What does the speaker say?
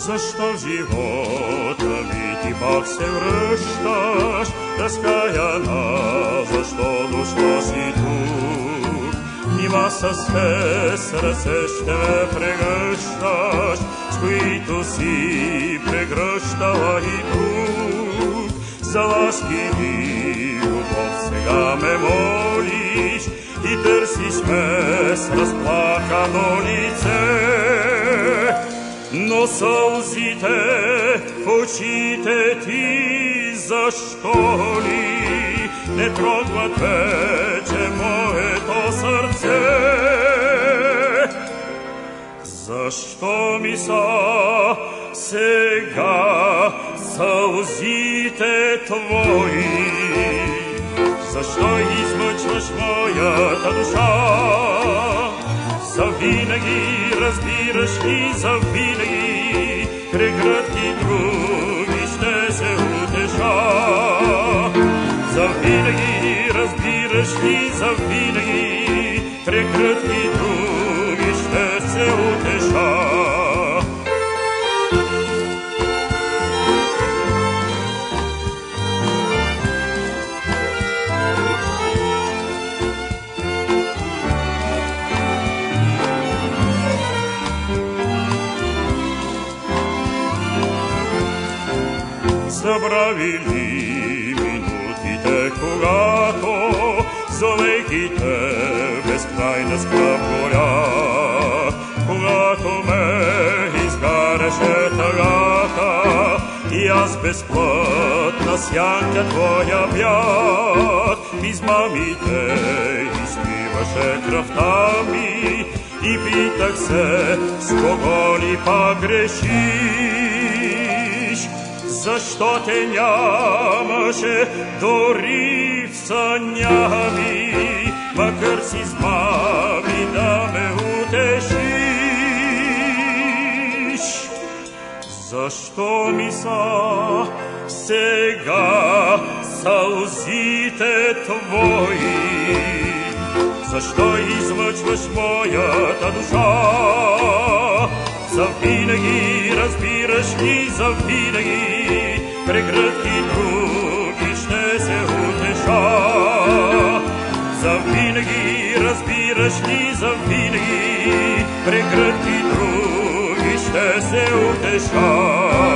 Защо в живота ми ти пак се връщаш, разкаяна, защо дошло си тук? Нима с сърце ще ме прегръщаш, с които си прегръщала и тук. За ласки и любов сега ме молиш и търсиш ме с разплакано лице. Но сълзите в очите ти защо ли не трогват вече моето сърце? Защо ми са сега сълзите твои? Защо измъчваш моята душа? Завинаги разбираш ли, завинаги край ти други ще се утеша. Завинаги разбираш ли, завинаги край ти други ще се утеша. Забрави ли минутите, когато зовейките безкрайна скръб горят, когато ме изгаряше тъгата и аз безплътна сянка твоя бях, измамите изпиваше кръвта ми и питах се с кого ли пак грешиш. Защо те нямаше дори в съня ми, макар си с мами да ме утешиш? Защо ми са сега сълзите твои? Защо измъчваш моята душа? Завинаги разбираш ли, завинаги прегръдки други ще се утеша. Завинаги разбираш ли, завинаги прегръдки други ще се утеша.